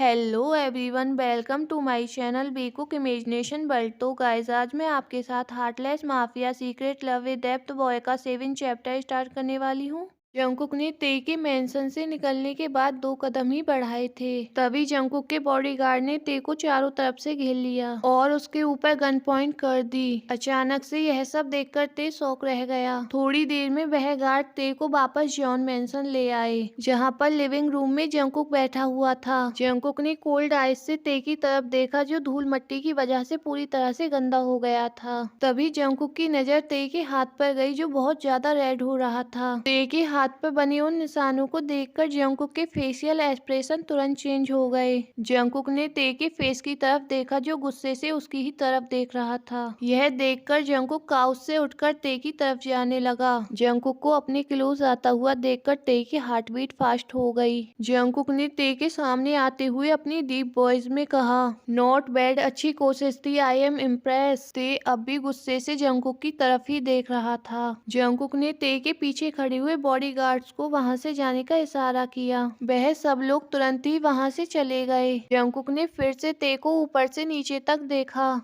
Hello everyone, welcome to my channel B cook imagination world. तो guys, आज मैं आपके साथ heartless mafia secret love with depth boy का 7 चैप्टर स्टार्ट करने वाली हूँ। जंगकुक ने ते के मेंशन से निकलने के बाद 2 कदम ही बढ़ाए थे, तभी जंगकुक के बॉडीगार्ड ने ते को चारों तरफ से घेर लिया और उसके ऊपर गन पॉइंट कर दी। अचानक से यह सब देखकर ते शॉक रह गया। थोड़ी देर में वह गार्ड ते को वापस जॉन मेंशन ले आए, जहाँ पर लिविंग रूम में जंगकुक बैठा हुआ था। जंगकुक ने कोल्ड आइज से ते की तरफ देखा, जो धूल मट्टी की वजह से पूरी तरह से गंदा हो गया था। तभी जंगकुक की नजर ते के हाथ पर गई, जो बहुत ज्यादा रेड हो रहा था। ते के हाथ पर बने उन निशानों को देखकर जंगकुक के फेशियल एक्सप्रेशन तुरंत चेंज हो गए। जंगकुक ने ते के फेस की तरफ देखा, जो गुस्से से उसकी ही तरफ देख रहा था। यह देखकर जंगकुक काउच से उठकर ते की तरफ जाने लगा। जंगकुक को अपने क्लोज आता हुआ देखकर ते की हार्ट बीट फास्ट हो गई। जंगकुक ने ते के सामने आते हुए अपनी डीप वॉइस में कहा, नॉट बैड, अच्छी कोशिश थी, आई एम इम्प्रेस। ते अब भी गुस्से से जंगकुक की तरफ ही देख रहा था। जंगकुक ने ते के पीछे खड़े हुए बॉडीगार्ड्स को वहां से जाने का इशारा किया। वह सब लोग तुरंत ही वहां से चले गए। जंगकुक ने फिर से ते को ऊपर से नीचे तक देखा।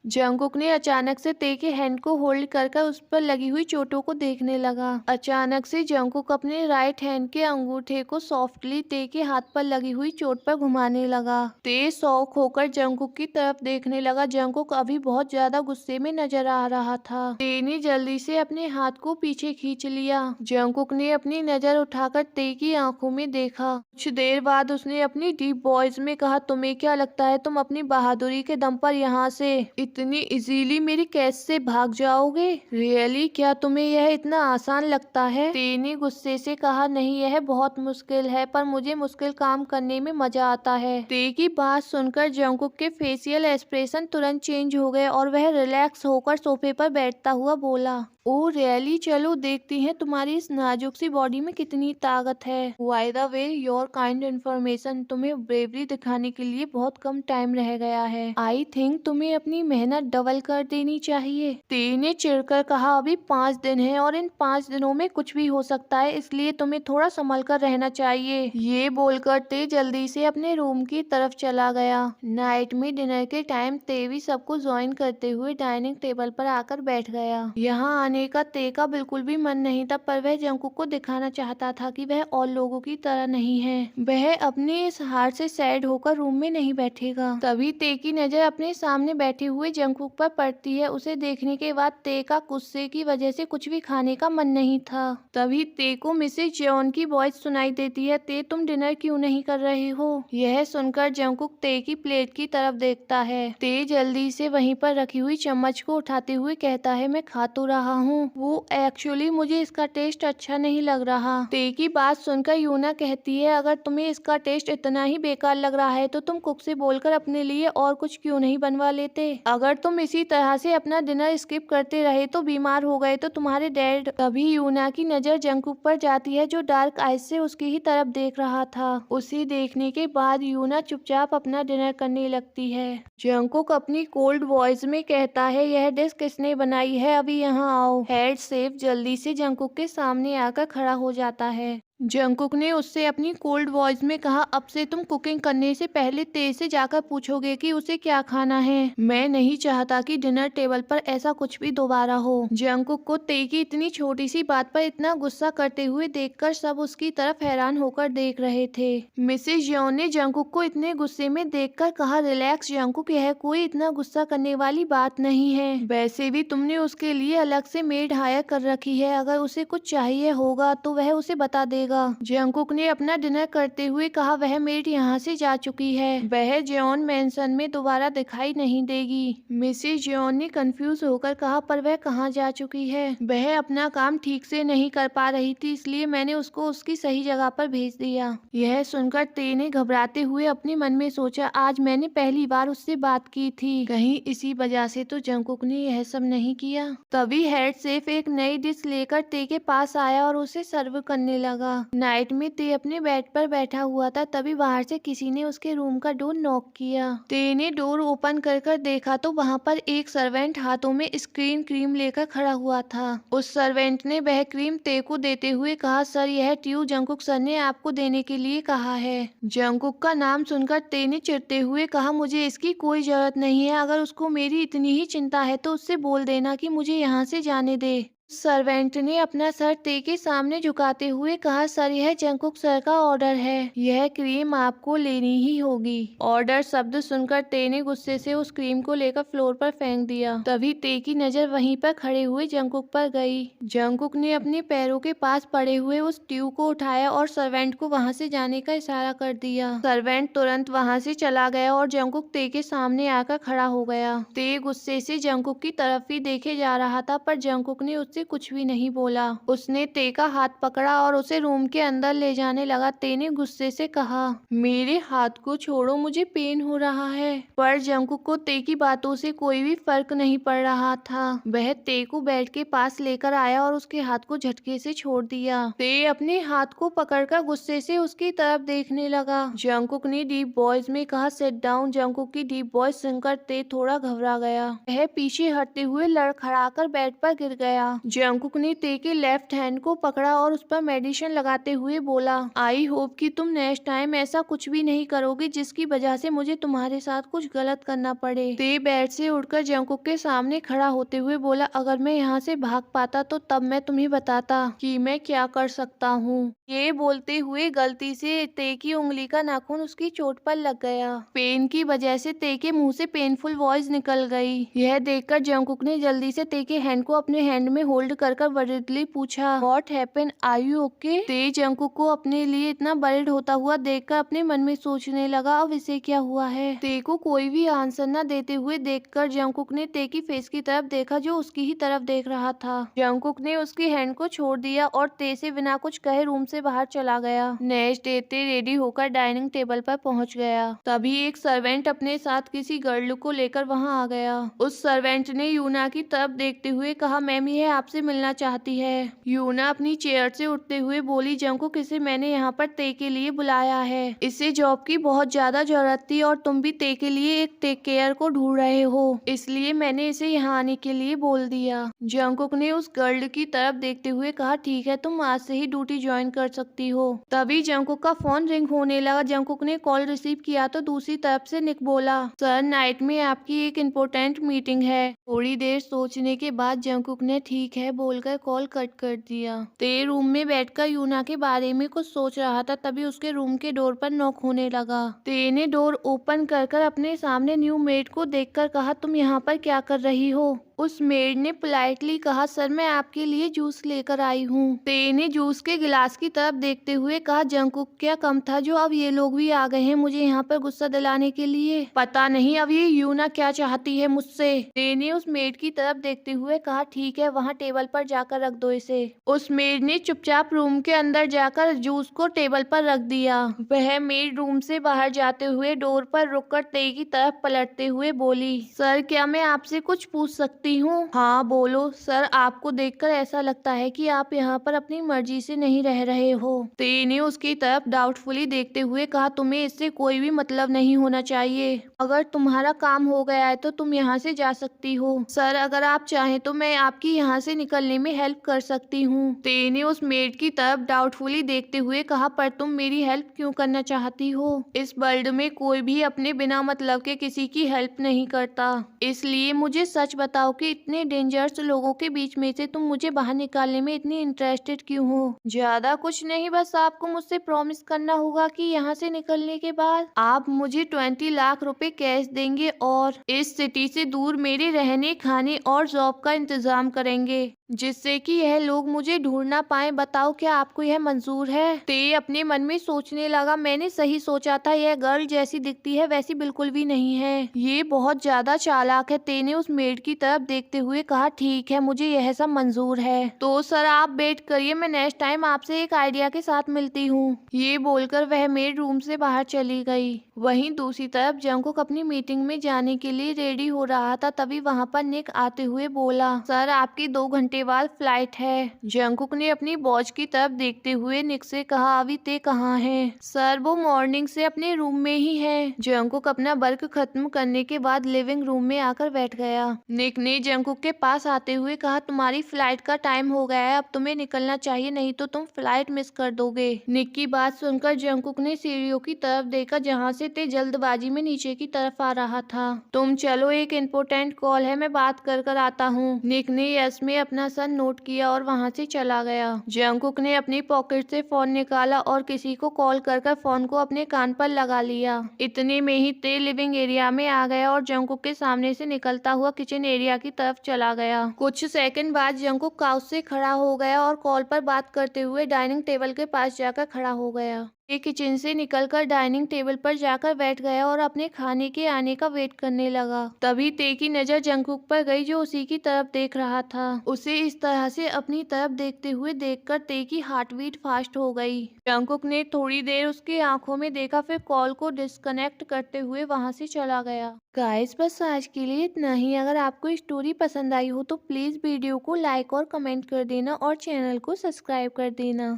जंगकुक ने अचानक से ते के हैंड को होल्ड कर उस पर लगी हुई चोटों को देखने लगा। अचानक से जंगकुक अपने राइट हैंड के अंगूठे को सॉफ्टली ते के हाथ पर लगी हुई चोट पर घुमाने लगा। ते शॉक होकर जंगकुक की तरफ देखने लगा। जंगकुक अभी बहुत ज्यादा गुस्से में नजर आ रहा था। ते ने जल्दी से अपने हाथ को पीछे खींच लिया। जंगकुक ने अपनी नजर उठाकर ते की आंखों में देखा। कुछ देर बाद उसने अपनी डीप वॉइस में कहा, तुम्हें क्या लगता है तुम अपनी बहादुरी के दम पर यहाँ से इतनी इजीली मेरी कैद से भाग जाओगे? रियली, क्या तुम्हें यह इतना आसान लगता है? ते ने गुस्से से कहा, नहीं, यह बहुत मुश्किल है, पर मुझे मुश्किल काम करने में मजा आता है। ते की बात सुनकर जंगकुक के फेशियल एक्सप्रेशन तुरंत चेंज हो गए और वह रिलैक्स होकर सोफे पर बैठता हुआ बोला, ओ रियली, चलो देखती हैं तुम्हारी इस नाजुक सी बॉडी में कितनी ताकत है। By the way, your kind information, तुम्हें ब्रेवरी दिखाने के लिए बहुत कम टाइम रह गया है। आई थिंक तुम्हें अपनी मेहनत डबल कर देनी चाहिए। ते ने चिढ़कर कहा, अभी 5 दिन है और इन 5 दिनों में कुछ भी हो सकता है, इसलिए तुम्हें थोड़ा संभल कर रहना चाहिए। ये बोलकर ते जल्दी से अपने रूम की तरफ चला गया। नाइट में डिनर के टाइम ते भी सबको ज्वाइन करते हुए डाइनिंग टेबल पर आकर बैठ गया। यहाँ आने का ते का बिल्कुल भी मन नहीं था, पर वह जंगकुक को दिखाना चाहता था कि वह और लोगों की तरह नहीं है। वह अपने इस हार से सैड होकर रूम में नहीं बैठेगा। तभी ते की नजर अपने सामने बैठे हुए जंगकुक पर पड़ती है। उसे देखने के बाद ते का गुस्से की वजह से कुछ भी खाने का मन नहीं था। तभी ते को मिसेज जॉन की वॉइस सुनाई देती है, ते तुम डिनर क्यों नहीं कर रहे हो? यह सुनकर जंगकुक ते की प्लेट की तरफ देखता है। ते जल्दी से वहीं पर रखी हुई चम्मच को उठाते हुए कहता है, मैं खा तो रहा हूँ, वो एक्चुअली मुझे इसका टेस्ट अच्छा नहीं लग रहा। ते की बात सुनकर यूना कहती है, अगर तुम्हें इसका टेस्ट इतना ही बेकार लग रहा है तो तुम कुक से बोलकर अपने लिए और कुछ क्यों नहीं बनवा लेते? अगर तुम इसी तरह से अपना डिनर स्किप करते रहे तो बीमार हो गए तो तुम्हारे डैड। तभी यूना की नजर जंगकुक पर जाती है, जो डार्क आइज से उसकी ही तरफ देख रहा था। उसे देखने के बाद यूना चुपचाप अपना डिनर करने लगती है। जंगकुक अपनी कोल्ड वॉइस में कहता है, यह डिश किसने बनाई है? अभी यहाँ आओ। हेड शेफ जल्दी से जंगकुक के सामने आकर खड़ा हो जाता है। जंगकुक ने उससे अपनी कोल्ड वॉइस में कहा, अब से तुम कुकिंग करने से पहले ते से जाकर पूछोगे कि उसे क्या खाना है। मैं नहीं चाहता कि डिनर टेबल पर ऐसा कुछ भी दोबारा हो। जंगकुक को ते की इतनी छोटी सी बात पर इतना गुस्सा करते हुए देखकर सब उसकी तरफ हैरान होकर देख रहे थे। मिसेज जॉन ने जंगकुक को इतने गुस्से में देखकर कहा, रिलैक्स जंगकुक, यह कोई इतना गुस्सा करने वाली बात नहीं है। वैसे भी तुमने उसके लिए अलग से मेड हायर कर रखी है, अगर उसे कुछ चाहिए होगा तो वह उसे बता देगा। जंगकुक ने अपना डिनर करते हुए कहा, वह मेड यहाँ से जा चुकी है, वह जॉन मेंशन में दोबारा दिखाई नहीं देगी। मिसेज जॉन ने कंफ्यूज होकर कहा, पर वह कहाँ जा चुकी है? वह अपना काम ठीक से नहीं कर पा रही थी, इसलिए मैंने उसको उसकी सही जगह पर भेज दिया। यह सुनकर ते ने घबराते हुए अपने मन में सोचा, आज मैंने पहली बार उससे बात की थी, कहीं इसी वजह से तो जंगकुक ने यह सब नहीं किया। तभी हेड शेफ एक नई डिश लेकर ते के पास आया और उसे सर्व करने लगा। नाइट में ते अपने बेड पर बैठा हुआ था, तभी बाहर से किसी ने उसके रूम का डोर नॉक किया। ते ने डोर ओपन कर देखा तो वहाँ पर एक सर्वेंट हाथों में स्क्रीन क्रीम लेकर खड़ा हुआ था। उस सर्वेंट ने वह क्रीम ते को देते हुए कहा, सर यह ट्यूब जंगकुक सर ने आपको देने के लिए कहा है। जंगकुक का नाम सुनकर ते ने चिढ़ते हुए कहा, मुझे इसकी कोई जरूरत नहीं है, अगर उसको मेरी इतनी ही चिंता है तो उससे बोल देना कि मुझे यहाँ से जाने दे। सर्वेंट ने अपना सर ते के सामने झुकाते हुए कहा, सर यह जंगकुक सर का ऑर्डर है, यह क्रीम आपको लेनी ही होगी। ऑर्डर शब्द सुनकर ते ने गुस्से से उस क्रीम को लेकर फ्लोर पर फेंक दिया। तभी ते की नजर वहीं पर खड़े हुए जंगकुक पर गई। जंगकुक ने अपने पैरों के पास पड़े हुए उस ट्यूब को उठाया और सर्वेंट को वहां से जाने का इशारा कर दिया। सर्वेंट तुरंत वहां से चला गया और जंगकुक ते के सामने आकर खड़ा हो गया। ते गुस्से से जंगकुक की तरफ ही देखे जा रहा था, पर जंगकुक ने उससे कुछ भी नहीं बोला। उसने ते का हाथ पकड़ा और उसे रूम के अंदर ले जाने लगा। ते ने गुस्से से कहा, मेरे हाथ को छोड़ो, मुझे पेन हो रहा है। पर जंगकुक को ते की बातों से कोई भी फर्क नहीं पड़ रहा था। वह ते को बेड के पास लेकर आया और उसके हाथ को झटके से छोड़ दिया। ते अपने हाथ को पकड़कर गुस्से से उसकी तरफ देखने लगा। जंगकुक ने डीप वॉइस में कहा, सिट डाउन। जंगकुक की डीप वॉइस सुनकर ते थोड़ा घबरा गया। वह पीछे हटते हुए लड़खड़ाकर बेड पर गिर गया। जंगकुक ने ते के लेफ्ट हैंड को पकड़ा और उस पर मेडिसिन लगाते हुए बोला, आई होप कि तुम नेक्स्ट टाइम ऐसा कुछ भी नहीं करोगे जिसकी वजह से मुझे तुम्हारे साथ कुछ गलत करना पड़े। ते बेड से उठकर जंगकुक के सामने खड़ा होते हुए बोला, अगर मैं यहाँ से भाग पाता तो तब मैं तुम्हें बताता कि मैं क्या कर सकता हूँ। ये बोलते हुए गलती से ते की उंगली का नाखून उसकी चोट पर लग गया। पेन की वजह से ते के मुंह से पेनफुल वॉइस निकल गई। यह देखकर जंगकुक ने जल्दी से ते के हैंड को अपने हैंड में होल्ड कर वरीडली पूछा, what happened, are you okay? ते जंगकुक को अपने लिए इतना बरिड होता हुआ देखकर अपने मन में सोचने लगा, अब इसे क्या हुआ है। ते को कोई भी आंसर न देते हुए देखकर जंगकुक ने ते की फेस की तरफ देखा जो उसकी ही तरफ देख रहा था। जंगकुक ने उसकी हैंड को छोड़ दिया और ते से बिना कुछ कहे रूम से बाहर चला गया। नेक्स्ट डे ते रेडी होकर डाइनिंग टेबल पर पहुंच गया। तभी एक सर्वेंट अपने साथ किसी गर्ल को लेकर वहां आ गया। उस सर्वेंट ने यूना की तरफ देखते हुए कहा, मैम यह आपसे मिलना चाहती है। यूना अपनी चेयर से उठते हुए बोली, जंगकुक इसे मैंने यहाँ पर ते के लिए बुलाया है। इसे जॉब की बहुत ज्यादा जरूरत थी और तुम भी ते के लिए एक टेक केयर को ढूंढ रहे हो, इसलिए मैंने इसे यहाँ आने के लिए बोल दिया। जंगकुक ने उस गर्ल की तरफ देखते हुए कहा, ठीक है, तुम आज से ही ड्यूटी ज्वाइन कर सकती हो। तभी जंगकुक का फोन रिंग होने लगा। जंगकुक ने कॉल रिसीव किया तो दूसरी तरफ से निक बोला, सर नाइट में आपकी एक इम्पोर्टेंट मीटिंग है। थोड़ी देर सोचने के बाद जंगकुक ने ठीक है बोलकर कॉल कट कर दिया। ते रूम में बैठकर यूना के बारे में कुछ सोच रहा था, तभी उसके रूम के डोर पर नॉक होने लगा। ते ने डोर ओपन कर अपने सामने न्यू मेड को देखकर कहा, तुम यहाँ पर क्या कर रही हो? उस मेड ने पोलाइटली कहा, सर मैं आपके लिए जूस लेकर आई हूँ। ते ने जूस के गिलास की तरफ देखते हुए कहा, जंगकुक क्या कम था जो अब ये लोग भी आ गए हैं मुझे यहाँ पर गुस्सा दिलाने के लिए। पता नहीं अब ये यूना क्या चाहती है मुझसे। ते ने उस मेड की तरफ देखते हुए कहा, ठीक है, वहाँ टेबल पर जाकर रख दो इसे। उस मेड ने चुपचाप रूम के अंदर जाकर जूस को टेबल पर रख दिया। वह मेड रूम से बाहर जाते हुए डोर पर रुककर ते की तरफ पलटते हुए बोली, सर क्या मैं आपसे कुछ पूछ सकती हूँ? हाँ बोलो। सर आपको देखकर ऐसा लगता है कि आप यहाँ पर अपनी मर्जी से नहीं रह रहे हो। ते ने उसकी तरफ डाउटफुली देखते हुए कहा, तुम्हें इससे कोई भी मतलब नहीं होना चाहिए। अगर तुम्हारा काम हो गया है तो तुम यहाँ से जा सकती हो। सर अगर आप चाहें तो मैं आपकी यहाँ से निकलने में हेल्प कर सकती हूँ। ते ने उस मेड की तरफ डाउटफुली देखते हुए कहा, पर तुम मेरी हेल्प क्यों करना चाहती हो? इस वर्ल्ड में कोई भी अपने बिना मतलब के किसी की हेल्प नहीं करता, इसलिए मुझे सच बताओ कि इतने डेंजरस लोगों के बीच में से तुम मुझे बाहर निकालने में इतनी इंटरेस्टेड क्यों हो? ज्यादा कुछ नहीं, बस आपको मुझसे प्रॉमिस करना होगा कि यहाँ से निकलने के बाद आप मुझे 20 लाख रुपए कैश देंगे और इस सिटी से दूर मेरे रहने खाने और जॉब का इंतजाम करेंगे, जिससे कि यह लोग मुझे ढूंढ ना पाए। बताओ क्या आपको यह मंजूर है? ते अपने मन में सोचने लगा, मैंने सही सोचा था, यह गर्ल जैसी दिखती है वैसी बिल्कुल भी नहीं है, ये बहुत ज्यादा चालाक है। ते ने उस मेड की तरफ देखते हुए कहा, ठीक है, मुझे यह सब मंजूर है। तो सर आप वेट करिए, मैं नेक्स्ट टाइम आपसे एक आइडिया के साथ मिलती हूँ। ये बोलकर वह मेड रूम से बाहर चली गई। वहीं दूसरी तरफ जंगकुक अपनी मीटिंग में जाने के लिए रेडी हो रहा था, तभी वहाँ पर निक आते हुए बोला, सर आपकी 2 घंटे बाद फ्लाइट है। जंगकुक ने अपनी वॉच की तरफ देखते हुए निक से कहा, अभी ते कहाँ है? सर वो मॉर्निंग से अपने रूम में ही है। जंगकुक अपना वर्क खत्म करने के बाद लिविंग रूम में आकर बैठ गया। निक ने जंगकुक के पास आते हुए कहा, तुम्हारी फ्लाइट का टाइम हो गया है, अब तुम्हें निकलना चाहिए, नहीं तो तुम फ्लाइट मिस कर दोगे। निक की बात सुनकर जंगकुक ने सीढ़ियों की तरफ देखा जहाँ से ते जल्दबाजी में नीचे की तरफ आ रहा था। तुम चलो, एक इम्पोर्टेंट कॉल है, मैं बात कर आता हूँ। निक ने यस में अपना सर नोट किया और वहाँ से चला गया। जंगकुक ने अपनी पॉकेट से फोन निकाला और किसी को कॉल कर फोन को अपने कान पर लगा लिया। इतने में ही ते लिविंग एरिया में आ गया और जंगकुक के सामने से निकलता हुआ किचन एरिया की तरफ चला गया। कुछ सेकंड बाद जंगकुक काउच से खड़ा हो गया और कॉल पर बात करते हुए डाइनिंग टेबल के पास जाकर खड़ा हो गया। ये किचन से निकलकर डाइनिंग टेबल पर जाकर बैठ गया और अपने खाने के आने का वेट करने लगा। तभी ते की नजर जंगकुक पर गई जो उसी की तरफ देख रहा था। उसे इस तरह से अपनी तरफ देखते हुए देखकर ते की हार्ट बीट फास्ट हो गई। जंगकुक ने थोड़ी देर उसकी आंखों में देखा, फिर कॉल को डिस्कनेक्ट करते हुए वहां से चला गया। गाइस बस आज के लिए इतना ही। अगर आपको स्टोरी पसंद आई हो तो प्लीज वीडियो को लाइक और कमेंट कर देना और चैनल को सब्सक्राइब कर देना।